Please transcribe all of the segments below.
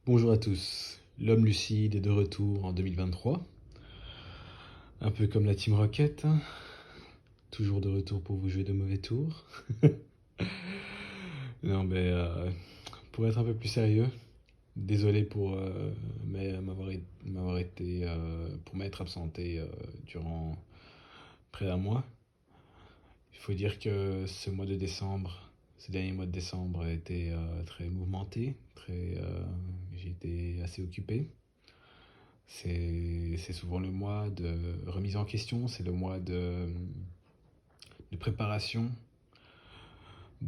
Bonjour à tous, l'homme lucide est de retour en 2023, un peu comme la Team Rocket, hein. Toujours de retour pour vous jouer de mauvais tours. Non mais pour être un peu plus sérieux, désolé pour m'avoir été pour m'être absenté durant près d'un mois. Il faut dire que ce mois de décembre, ce dernier mois de décembre a été très mouvementé, j'ai été assez occupé. C'est souvent le mois de remise en question, c'est le mois de préparation,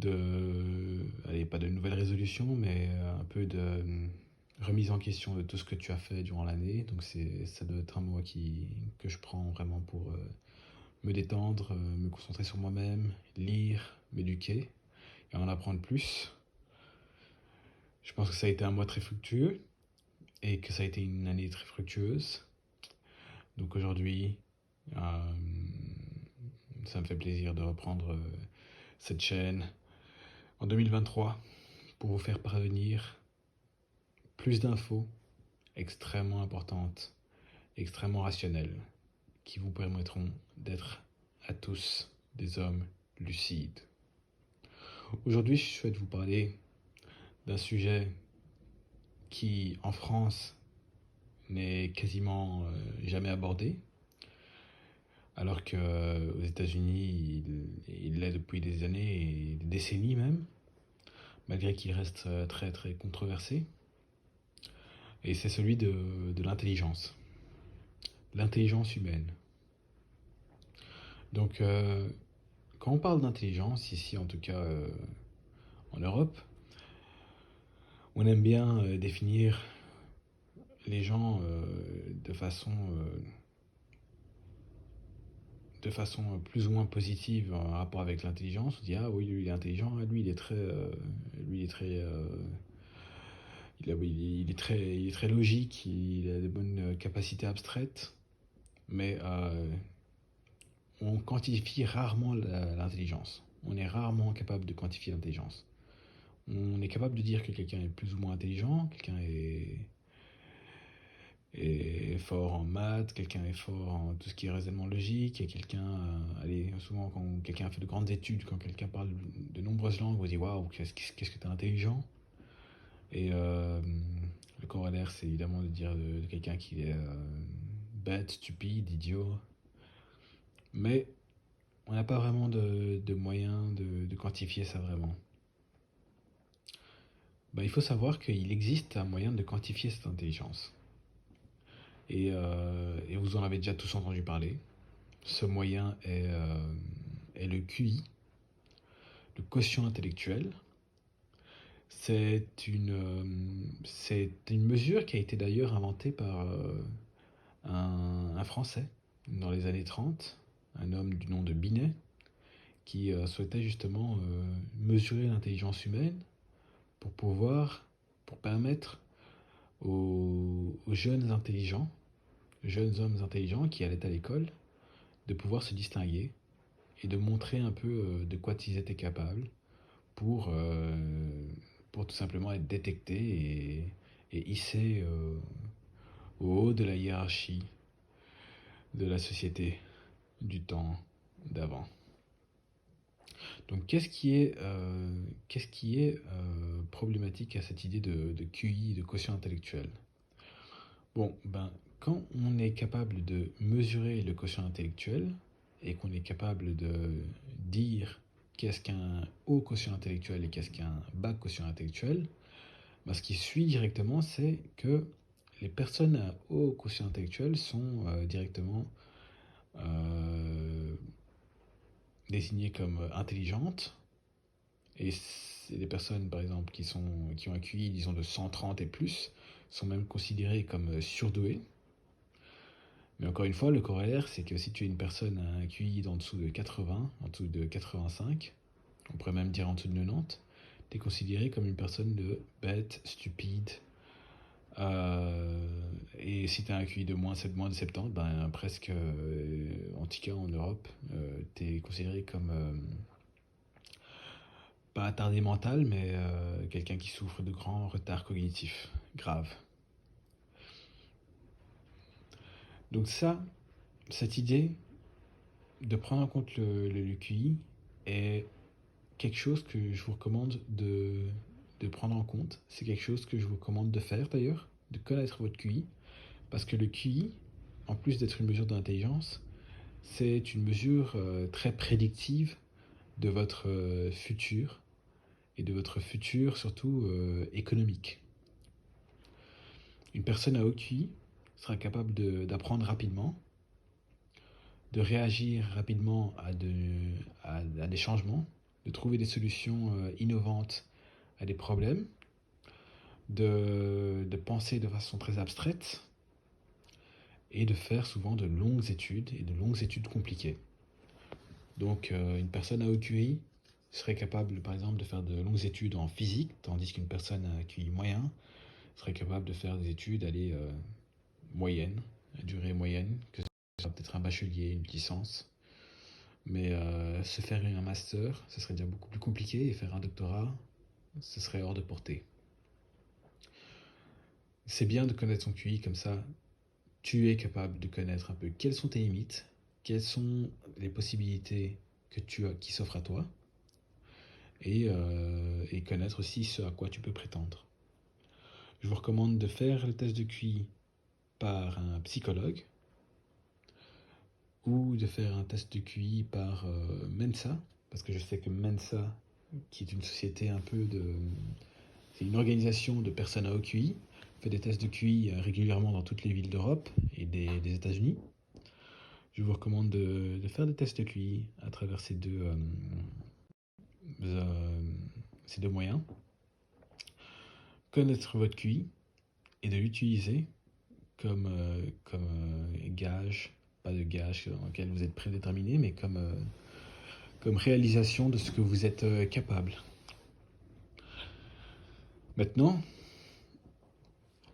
allez, pas de nouvelles résolutions, mais un peu de remise en question de tout ce que tu as fait durant l'année. Donc ça doit être un mois que je prends vraiment pour me détendre, me concentrer sur moi-même, lire, m'éduquer et en apprendre plus. Je pense que ça a été un mois très fructueux et que ça a été une année très fructueuse. Donc aujourd'hui, euh, ça me fait plaisir de reprendre cette chaîne en 2023 pour vous faire parvenir plus d'infos extrêmement importantes, extrêmement rationnelles, qui vous permettront d'être à tous des hommes lucides. Aujourd'hui, je souhaite vous parler d'un sujet qui, en France, n'est quasiment jamais abordé, alors qu'aux États-Unis, il l'est depuis des années et des décennies même, malgré qu'il reste très très controversé. Et c'est celui de l'intelligence. L'intelligence humaine. Donc, quand on parle d'intelligence, ici en tout cas en Europe, on aime bien définir les gens de façon plus ou moins positive en rapport avec l'intelligence. On dit ah oui, lui il est intelligent, ah, lui il est très, lui il est très, il est très logique, il a de bonnes capacités abstraites, mais on quantifie rarement l'intelligence. On est rarement capable de quantifier l'intelligence. On est capable de dire que quelqu'un est plus ou moins intelligent, est fort en maths, quelqu'un est fort en tout ce qui est raisonnement logique, et quelqu'un, allez, souvent quand quelqu'un fait de grandes études, quand quelqu'un parle de nombreuses langues, on se dit waouh, qu'est-ce que t'es intelligent. Et le corollaire, c'est évidemment de dire de quelqu'un qui est bête, stupide, idiot. Mais on n'a pas vraiment de moyen de quantifier ça vraiment. Bah, il faut savoir qu'il existe un moyen de quantifier cette intelligence. Et vous en avez déjà tous entendu parler. Ce moyen est le QI, le quotient intellectuel. C'est une mesure qui a été d'ailleurs inventée par un Français dans les années 30, un homme du nom de Binet, qui souhaitait justement mesurer l'intelligence humaine pour pour permettre aux jeunes hommes intelligents qui allaient à l'école, de pouvoir se distinguer et de montrer un peu de quoi ils étaient capables pour, euh, pour tout simplement être détectés et hissés au haut de la hiérarchie de la société du temps d'avant. Donc qu'est-ce qui est problématique à cette idée de QI, de quotient intellectuel? Bon, ben, quand on est capable de mesurer le quotient intellectuel et qu'on est capable de dire qu'est-ce qu'un haut quotient intellectuel et qu'est-ce qu'un bas quotient intellectuel, ben, ce qui suit directement, c'est que les personnes à haut quotient intellectuel sont directement euh, désignées comme intelligentes. Et les personnes, par exemple, qui ont un QI, disons, de 130 et plus, sont même considérées comme surdouées. Mais encore une fois, le corollaire, c'est que si tu es une personne à un QI en dessous de 80, en dessous de 85, on pourrait même dire en dessous de 90, tu es considéré comme une personne de bête, stupide. Et si tu as un QI de moins de 70, ben presque, en tout cas en Europe, tu es considéré comme pas attardé mental, mais quelqu'un qui souffre de grands retards cognitifs. grave. Donc cette idée de prendre en compte le QI est quelque chose que je vous recommande de prendre en compte. C'est quelque chose que je vous recommande de faire d'ailleurs, de connaître votre QI, parce que le QI, en plus d'être une mesure d'intelligence, c'est une mesure très prédictive de votre futur, et de votre futur surtout économique. Une personne à haut QI sera capable d'apprendre rapidement, de réagir rapidement à des changements, de trouver des solutions innovantes à des problèmes, de penser de façon très abstraite et de faire souvent de longues études et de longues études compliquées. Donc une personne à haut QI serait capable par exemple de faire de longues études en physique, tandis qu'une personne à QI moyen serait capable de faire des études moyennes, à durée moyenne, que ce soit peut-être un bachelier, une licence. Mais se faire un master, ce serait déjà beaucoup plus compliqué, et faire un doctorat, ce serait hors de portée. C'est bien de connaître son QI, comme ça, tu es capable de connaître un peu quelles sont tes limites, quelles sont les possibilités que tu as, qui s'offrent à toi, et connaître aussi ce à quoi tu peux prétendre. Je vous recommande de faire le test de QI par un psychologue, ou de faire un test de QI par Mensa, parce que je sais que Mensa, qui est une société un peu de... C'est une organisation de personnes à haut QI, fait des tests de QI régulièrement dans toutes les villes d'Europe et des États-Unis. Je vous recommande de faire des tests de QI à travers euh, ces deux moyens. Connaître votre QI et de l'utiliser comme gage, pas de gage dans lequel vous êtes prédéterminé, mais comme réalisation de ce que vous êtes capable. Maintenant,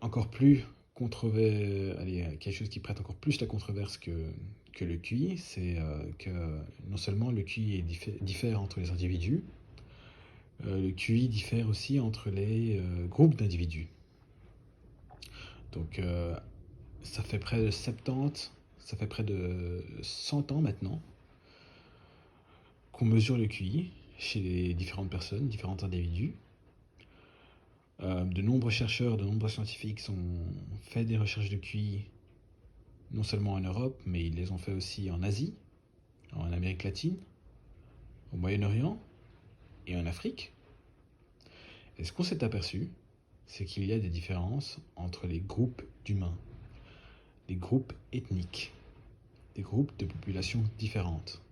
encore plus quelque chose qui prête encore plus la controverse que le QI, c'est que non seulement le QI diffère entre les individus, le QI diffère aussi entre les groupes d'individus. Donc ça fait près de 70, ça fait près de 100 ans maintenant qu'on mesure le QI chez les différentes personnes, différents individus. De nombreux chercheurs, de nombreux scientifiques ont fait des recherches de QI, non seulement en Europe, mais ils les ont fait aussi en Asie, en Amérique latine, au Moyen-Orient et en Afrique. Et ce qu'on s'est aperçu, c'est qu'il y a des différences entre les groupes d'humains, des groupes ethniques, des groupes de populations différentes.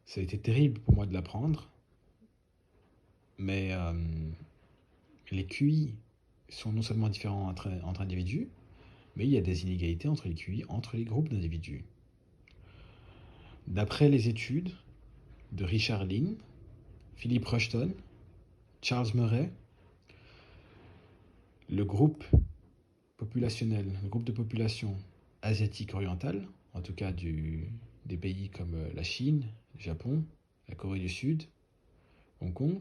Ça a été terrible pour moi de l'apprendre, mais les QI sont non seulement différents entre individus, mais il y a des inégalités entre les QI, entre les groupes d'individus. D'après les études de Richard Lynn, Philip Rushton, Charles Murray, le groupe populationnel, le groupe de population asiatique orientale, en tout cas des pays comme la Chine, le Japon, la Corée du Sud, Hong Kong,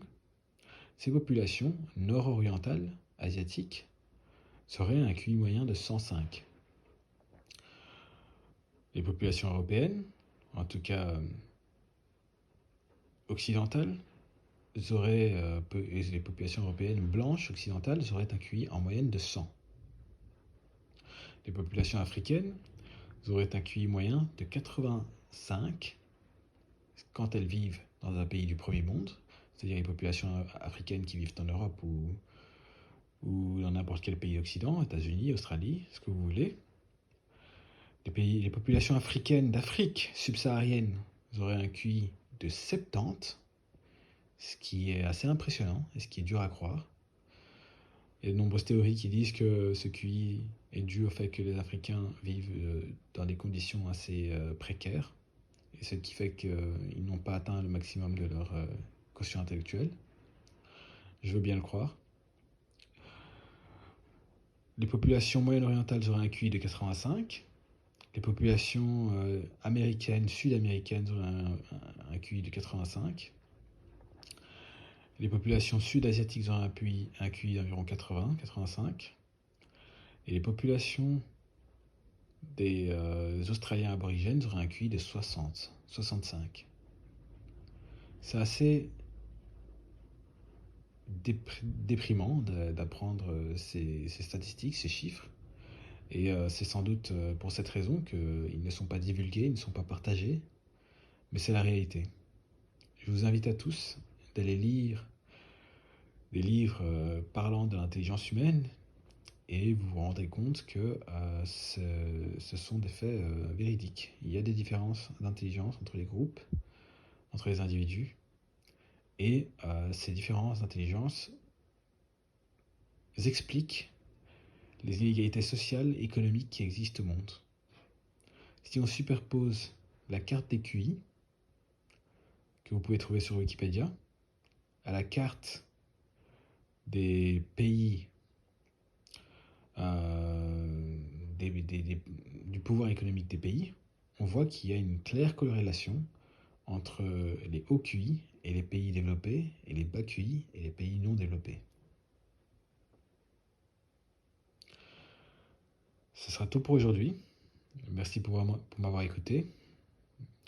ces populations nord-orientales asiatiques seraient un QI moyen de 105. Les populations européennes, en tout cas occidentales, et les populations européennes blanches occidentales auraient un QI en moyenne de 100. Les populations africaines auraient un QI moyen de 85 quand elles vivent dans un pays du premier monde, c'est-à-dire les populations africaines qui vivent en Europe ou dans n'importe quel pays d'Occident, États-Unis, Australie, ce que vous voulez. Les populations africaines d'Afrique subsaharienne auraient un QI de 70, ce qui est assez impressionnant et ce qui est dur à croire. Il y a de nombreuses théories qui disent que ce QI est dû au fait que les Africains vivent dans des conditions assez précaires, et ce qui fait qu'ils n'ont pas atteint le maximum de leur quotient intellectuel. Je veux bien le croire. Les populations moyen-orientales auraient un QI de 85. Les populations américaines, sud-américaines auraient un QI de 85. Les populations sud-asiatiques ont un QI d'environ 80, 85. Et les populations des Australiens aborigènes auraient un QI de 60, 65. C'est assez déprimant d'apprendre ces statistiques, ces chiffres. Et c'est sans doute pour cette raison qu'ils ne sont pas divulgués, ils ne sont pas partagés, mais c'est la réalité. Je vous invite à tous d'aller lire des livres parlant de l'intelligence humaine et vous vous rendrez compte que ce sont des faits véridiques. Il y a des différences d'intelligence entre les groupes, entre les individus, et ces différences d'intelligence expliquent les inégalités sociales et économiques qui existent au monde. Si on superpose la carte des QI, que vous pouvez trouver sur Wikipédia, à la carte des pays, euh, du pouvoir économique des pays, on voit qu'il y a une claire corrélation entre les hauts QI et les pays développés, et les bas QI et les pays non développés. Ce sera tout pour aujourd'hui. Merci pour m'avoir écouté.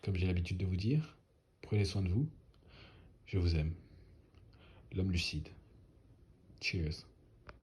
Comme j'ai l'habitude de vous dire, prenez soin de vous. Je vous aime. L'homme lucide. Cheers.